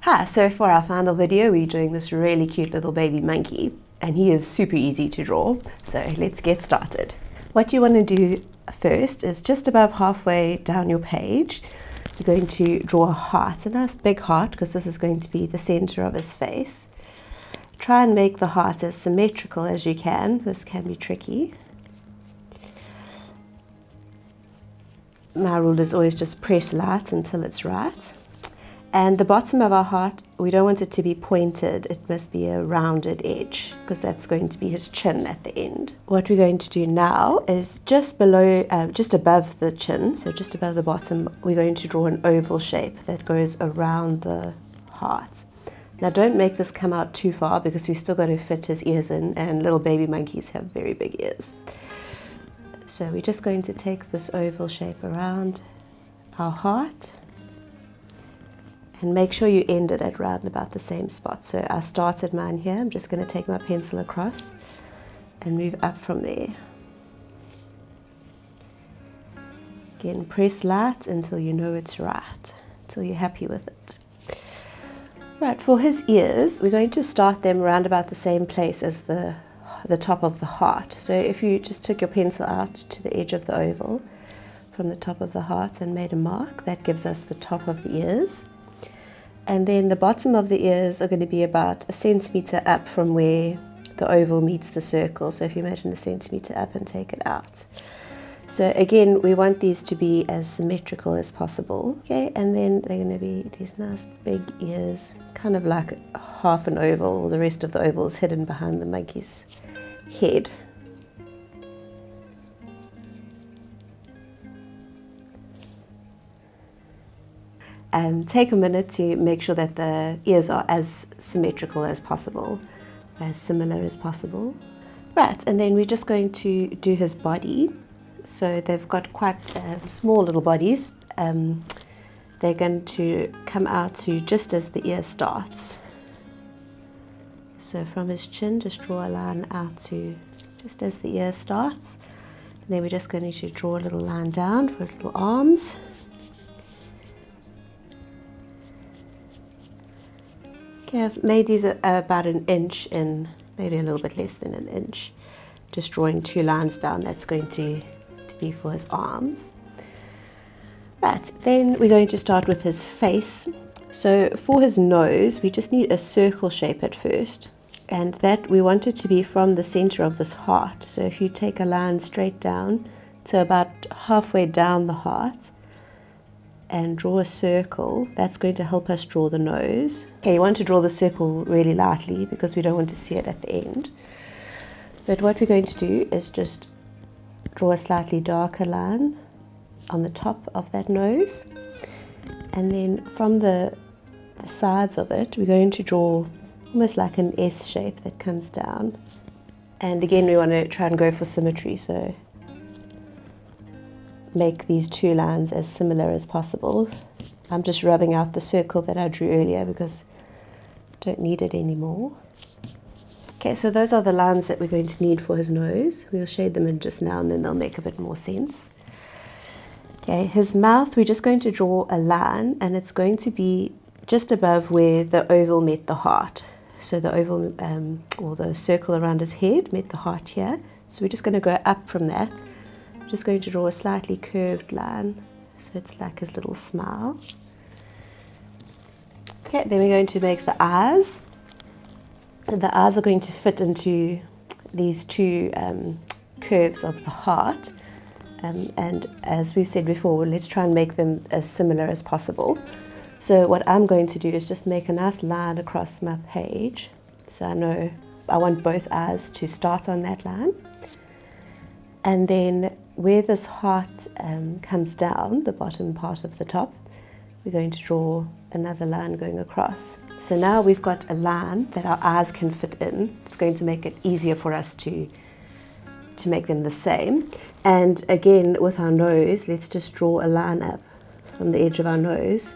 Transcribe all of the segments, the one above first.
Hi, so for our final video we're doing this really cute little baby monkey and he is super easy to draw, so let's get started. What you want to do first is just above halfway down your page you're going to draw a heart, a nice big heart, because this is going to be the center of his face. Try and make the heart as symmetrical as you can. This can be tricky. My rule is always just press light until it's right. And the bottom of our heart, we don't want it to be pointed, it must be a rounded edge, because that's going to be his chin at the end. What we're going to do now is just below, just above the chin, so just above the bottom, we're going to draw an oval shape that goes around the heart. Now don't make this come out too far because we've still got to fit his ears in, and little baby monkeys have very big ears. So we're just going to take this oval shape around our heart. And make sure you end it at round about the same spot. So I started mine here. I'm just going to take my pencil across and move up from there. Again, press light until you know it's right, until you're happy with it. Right, for his ears, we're going to start them around about the same place as the top of the heart. So if you just took your pencil out to the edge of the oval from the top of the heart and made a mark, that gives us the top of the ears. And then the bottom of the ears are going to be about 1 centimeter up from where the oval meets the circle. So if you imagine 1 centimeter up and take it out. So again, we want these to be as symmetrical as possible. Okay, and then they're going to be these nice big ears, kind of like half an oval, or the rest of the oval is hidden behind the monkey's head. And take a minute to make sure that the ears are as symmetrical as possible, as similar as possible. Right, and then we're just going to do his body. So they've got quite small little bodies. They're going to come out to just as the ear starts. So from his chin, just draw a line out to just as the ear starts. And then we're just going to draw a little line down for his little arms. I've made these about 1 inch in, maybe a little bit less than 1 inch. Just drawing 2 lines down, that's going to be for his arms. Right, then we're going to start with his face. So for his nose, we just need a circle shape at first. And that we want it to be from the center of this heart. So if you take a line straight down to about halfway down the heart, and draw a circle, that's going to help us draw the nose. Okay, you want to draw the circle really lightly because we don't want to see it at the end. But what we're going to do is just draw a slightly darker line on the top of that nose. And then from the sides of it, we're going to draw almost like an S shape that comes down. And again, we want to try and go for symmetry, so make these 2 lines as similar as possible. I'm just rubbing out the circle that I drew earlier because I don't need it anymore. Okay, so those are the lines that we're going to need for his nose. We'll shade them in just now and then they'll make a bit more sense. Okay, his mouth, we're just going to draw a line and it's going to be just above where the oval met the heart. So the oval, or the circle around his head met the heart here. So we're just going to go up from that. Just going to draw a slightly curved line, so it's like his little smile. Okay, then we're going to make the eyes. And the eyes are going to fit into these 2 curves of the heart. And as we've said before, let's try and make them as similar as possible. So what I'm going to do is just make a nice line across my page. So I know I want both eyes to start on that line. And then where this heart comes down, the bottom part of the top, we're going to draw another line going across. So now we've got a line that our eyes can fit in. It's going to make it easier for us to make them the same. And again, with our nose, let's just draw a line up from the edge of our nose.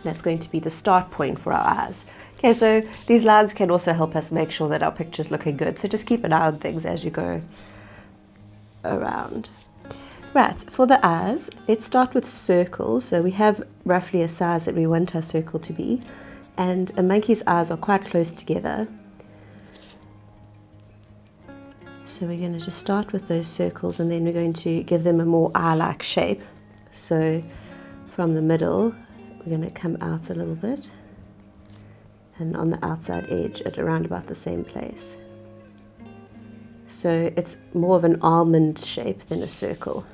That's going to be the start point for our eyes. Okay, so these lines can also help us make sure that our picture's looking good. So just keep an eye on things as you go around. Right, for the eyes, let's start with circles. So we have roughly a size that we want our circle to be. and a monkey's eyes are quite close together. So we're going to just start with those circles, and then we're going to give them a more eye-like shape. So from the middle, we're going to come out a little bit, and on the outside edge at around about the same place. So it's more of an almond shape than a circle.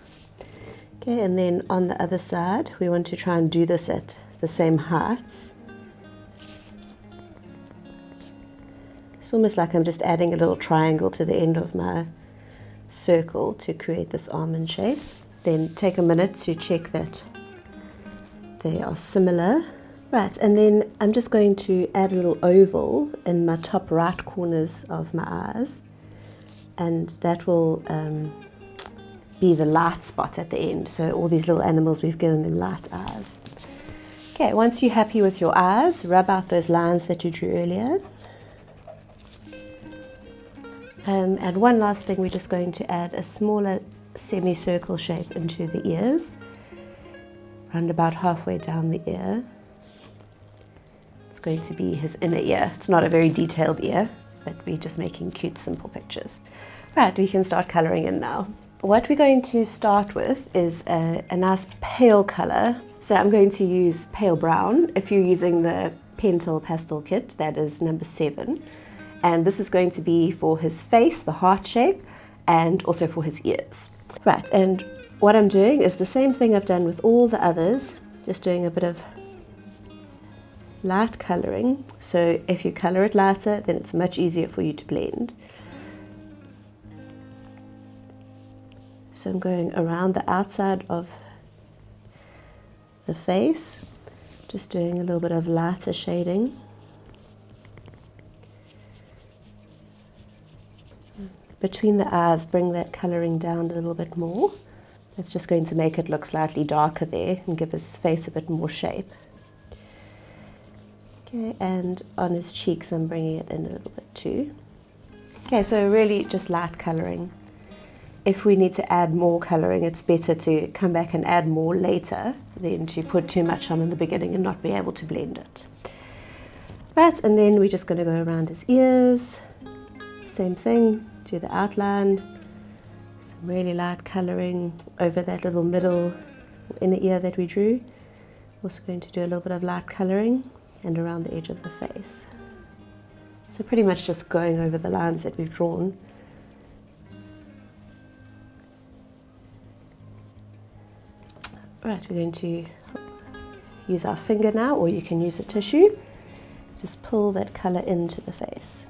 Okay, and then on the other side, we want to try and do this at the same heights. It's almost like I'm just adding a little triangle to the end of my circle to create this almond shape. Then take a minute to check that they are similar. Right, and then I'm just going to add a little oval in my top right corners of my eyes, and that will be the light spot at the end. So all these little animals, we've given them light eyes. Okay, once you're happy with your eyes, rub out those lines that you drew earlier. And one last thing, we're just going to add a smaller semicircle shape into the ears, round about halfway down the ear. It's going to be his inner ear. It's not a very detailed ear, but we're just making cute, simple pictures. Right, we can start colouring in now. What we're going to start with is a nice pale colour. So I'm going to use pale brown. If you're using the Pentel pastel kit, that is number 7. And this is going to be for his face, the heart shape, and also for his ears. Right, and what I'm doing is the same thing I've done with all the others, just doing a bit of light colouring. So if you colour it lighter, then it's much easier for you to blend. So I'm going around the outside of the face, just doing a little bit of lighter shading. Between the eyes, bring that colouring down a little bit more. That's just going to make it look slightly darker there and give his face a bit more shape. Okay, and on his cheeks I'm bringing it in a little bit too. Okay, so really just light colouring. If we need to add more colouring, it's better to come back and add more later than to put too much on in the beginning and not be able to blend it. Right, and then we're just going to go around his ears. Same thing. Do the outline, some really light colouring over that little middle inner ear that we drew. Also going to do a little bit of light colouring and around the edge of the face. So pretty much just going over the lines that we've drawn. Right, we're going to use our finger now, or you can use a tissue. Just pull that colour into the face.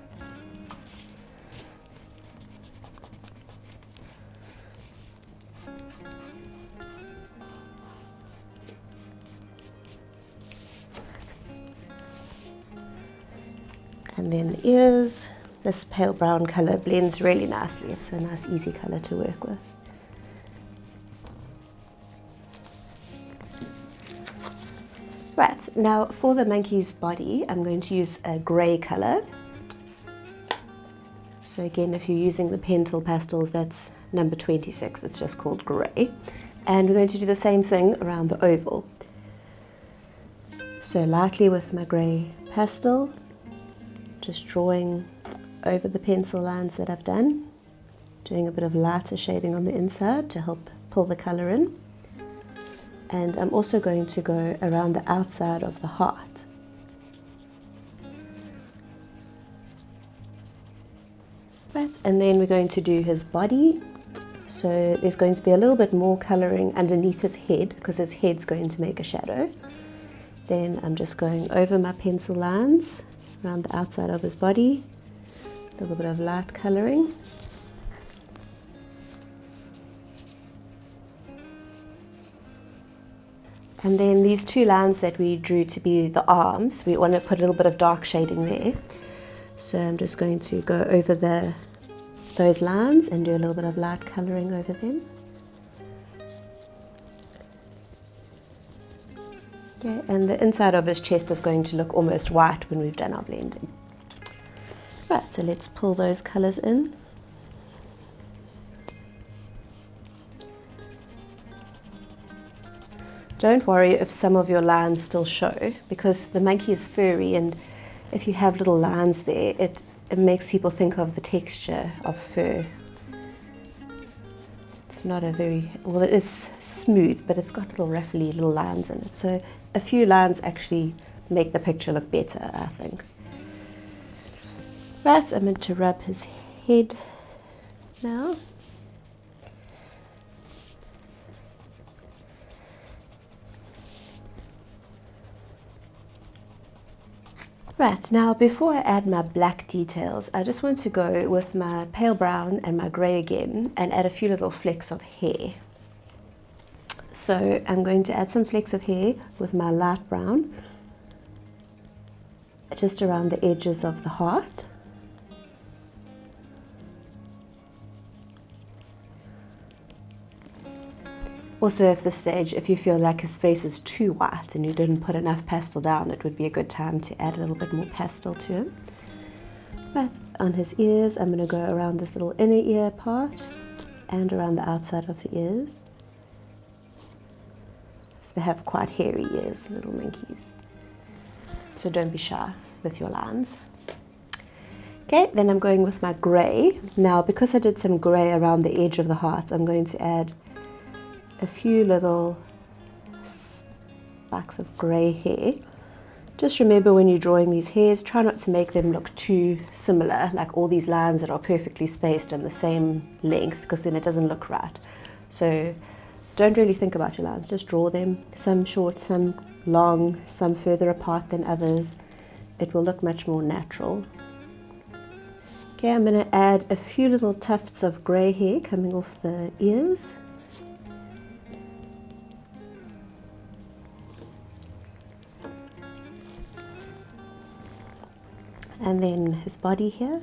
And then the ears, this pale brown colour blends really nicely. It's a nice easy colour to work with. Right, now for the monkey's body, I'm going to use a grey colour. So again, if you're using the Pentel pastels, that's number 26, it's just called grey. And we're going to do the same thing around the oval. So lightly with my grey pastel, just drawing over the pencil lines that I've done, doing a bit of lighter shading on the inside to help pull the colour in. And I'm also going to go around the outside of the heart. Right, and then we're going to do his body. So there's going to be a little bit more colouring underneath his head because his head's going to make a shadow. Then I'm just going over my pencil lines around the outside of his body, a little bit of light colouring. And then these two lines that we drew to be the arms, we want to put a little bit of dark shading there. So I'm just going to go over those lines and do a little bit of light colouring over them. Okay, and the inside of his chest is going to look almost white when we've done our blending. Right, so let's pull those colours in. Don't worry if some of your lines still show, because the monkey is furry, and if you have little lines there, it makes people think of the texture of fur. It's not a very, well, it is smooth, but it's got little ruffly little lines in it. So a few lines actually make the picture look better, I think. Right, I'm going to rub his head now. Right, now before I add my black details, I just want to go with my pale brown and my grey again and add a few little flecks of hair. So I'm going to add some flecks of hair with my light brown, just around the edges of the heart. Also, at this stage, if you feel like his face is too white and you didn't put enough pastel down, it would be a good time to add a little bit more pastel to him. Right, on his ears, I'm going to go around this little inner ear part and around the outside of the ears. So they have quite hairy ears, little monkeys. So don't be shy with your lines. Okay, then I'm going with my grey. Now, because I did some grey around the edge of the heart, I'm going to add a few little spikes of grey hair. Just remember, when you're drawing these hairs, try not to make them look too similar, like all these lines that are perfectly spaced and the same length, because then it doesn't look right. So don't really think about your lines, just draw them, some short, some long, some further apart than others. It will look much more natural. Okay, I'm going to add a few little tufts of grey hair coming off the ears. And then his body here.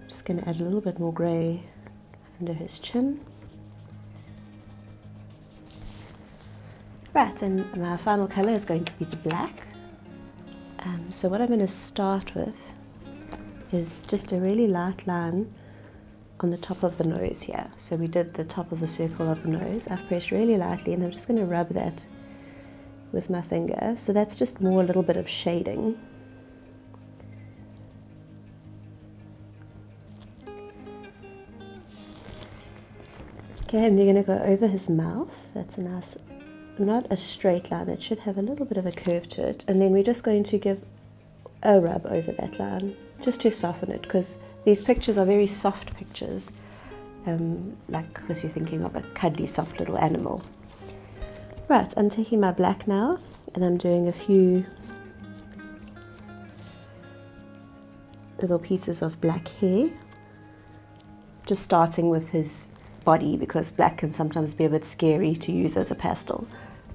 Just going to add a little bit more grey under his chin. Right, and my final colour is going to be the black. So what I'm going to start with is just a really light line on the top of the nose here. So we did the top of the circle of the nose. I've pressed really lightly and I'm just going to rub that with my finger. So that's just more a little bit of shading. Okay, and you're going to go over his mouth. That's a nice, not a straight line, it should have a little bit of a curve to it. And then we're just going to give a rub over that line, just to soften it, because these pictures are very soft pictures, like because you're thinking of a cuddly, soft little animal. Right, I'm taking my black now, and I'm doing a few little pieces of black hair, just starting with his body, because black can sometimes be a bit scary to use as a pastel,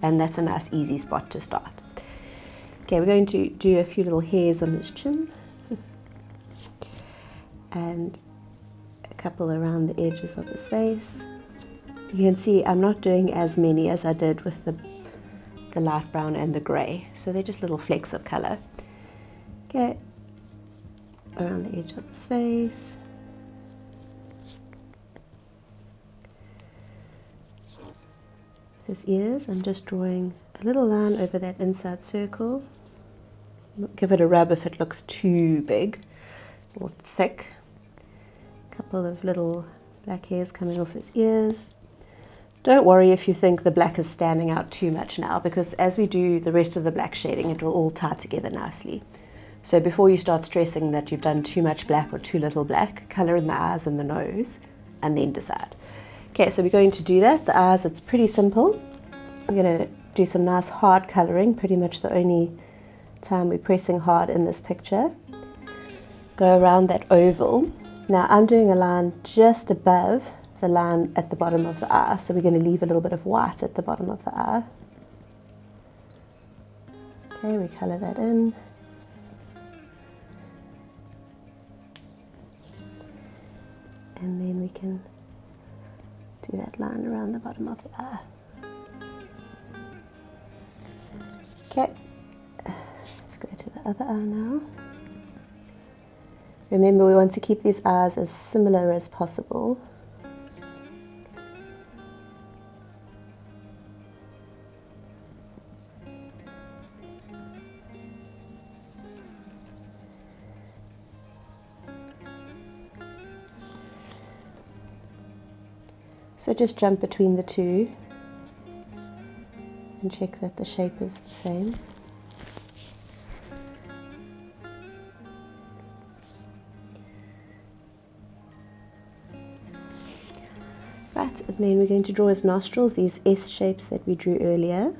and that's a nice easy spot to start. Okay, we're going to do a few little hairs on his chin and a couple around the edges of his face. You can see I'm not doing as many as I did with the light brown and the grey, so they're just little flecks of colour. Okay, around the edge of his face. His ears, I'm just drawing a little line over that inside circle. Give it a rub if it looks too big or thick. A couple of little black hairs coming off his ears. Don't worry if you think the black is standing out too much now, because as we do the rest of the black shading, it will all tie together nicely. So before you start stressing that you've done too much black or too little black, colour in the eyes and the nose, and then decide. Okay, so we're going to do that. The eyes, it's pretty simple. We're going to do some nice hard colouring, pretty much the only time we're pressing hard in this picture. Go around that oval. Now I'm doing a line just above the line at the bottom of the eye, so we're going to leave a little bit of white at the bottom of the eye. Okay, we colour that in. And then we can do that line around the bottom of the eye. Okay, let's go to the other eye now. Remember, we want to keep these eyes as similar as possible. So just jump between the two and check that the shape is the same. Right, and then we're going to draw his nostrils, these S shapes that we drew earlier.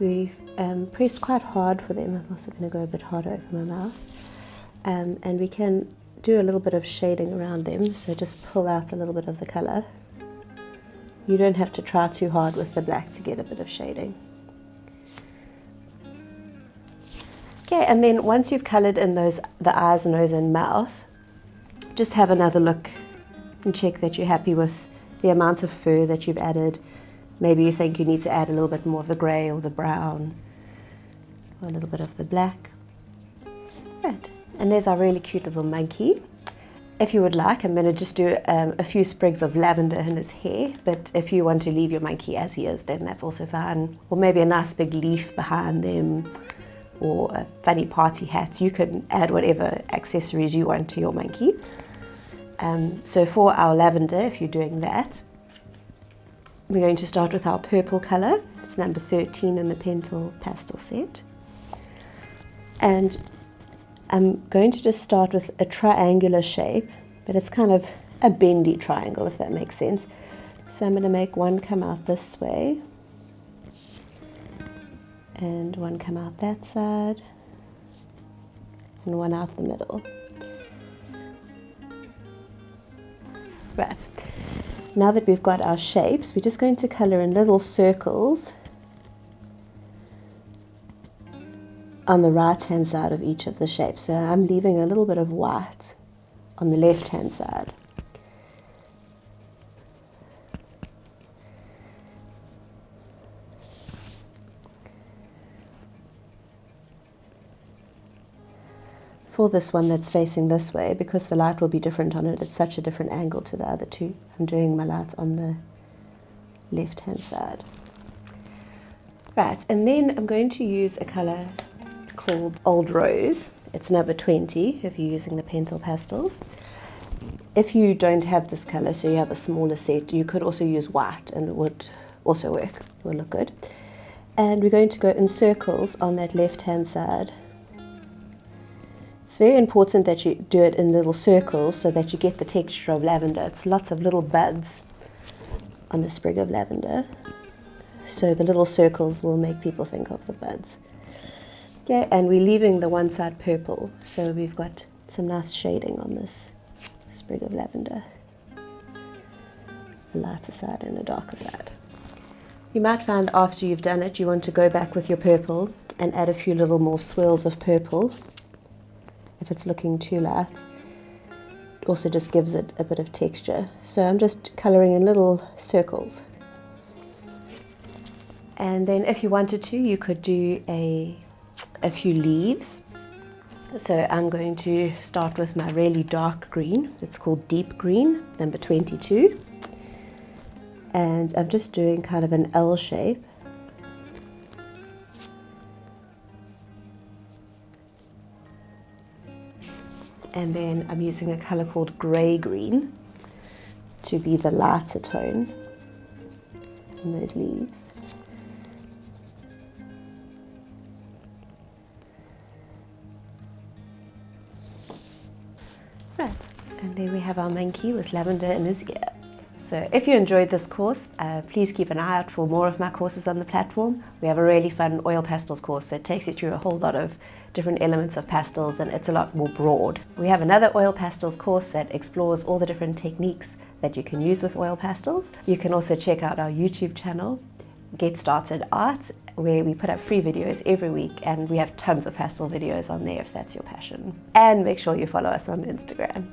We've pressed quite hard for them. I'm also going to go a bit harder over my mouth. And we can do a little bit of shading around them, so just pull out a little bit of the colour. You don't have to try too hard with the black to get a bit of shading. Okay, and then once you've coloured in the eyes, nose and mouth, just have another look and check that you're happy with the amount of fur that you've added. Maybe you think you need to add a little bit more of the grey or the brown, or a little bit of the black. Right. And there's our really cute little monkey. If you would like, I'm going to just do a few sprigs of lavender in his hair, but if you want to leave your monkey as he is, then that's also fine. Or maybe a nice big leaf behind them, or a funny party hat. You can add whatever accessories you want to your monkey. So for our lavender, if you're doing that, we're going to start with our purple colour. It's number 13 in the Pentel pastel set. And I'm going to just start with a triangular shape, but it's kind of a bendy triangle, if that makes sense. So I'm going to make one come out this way, and one come out that side, and one out the middle. Right, now that we've got our shapes, we're just going to colour in little circles on the right hand side of each of the shapes. So I'm leaving a little bit of white on the left hand side. For this one that's facing this way, because the light will be different on it, it's such a different angle to the other two, I'm doing my light on the left hand side. Right, and then I'm going to use a colour called Old Rose. It's number 20 if you're using the Pentel pastels. If you don't have this colour, so you have a smaller set, you could also use white and it would also work, it will look good. And we're going to go in circles on that left hand side. It's very important that you do it in little circles so that you get the texture of lavender. It's lots of little buds on a sprig of lavender, so the little circles will make people think of the buds. Yeah, and we're leaving the one side purple, so we've got some nice shading on this sprig of lavender. A lighter side and a darker side. You might find after you've done it, you want to go back with your purple and add a few little more swirls of purple. If it's looking too light, it also just gives it a bit of texture. So I'm just colouring in little circles. And then if you wanted to, you could do a few leaves. So I'm going to start with my really dark green. It's called deep green, number 22. And I'm just doing kind of an L shape. And then I'm using a colour called grey green to be the lighter tone in those leaves. Right, and there we have our monkey with lavender in his ear. So if you enjoyed this course, please keep an eye out for more of my courses on the platform. We have a really fun oil pastels course that takes you through a whole lot of different elements of pastels, and it's a lot more broad. We have another oil pastels course that explores all the different techniques that you can use with oil pastels. You can also check out our YouTube channel, Get Started Art, where we put up free videos every week, and we have tons of pastel videos on there if that's your passion. And make sure you follow us on Instagram.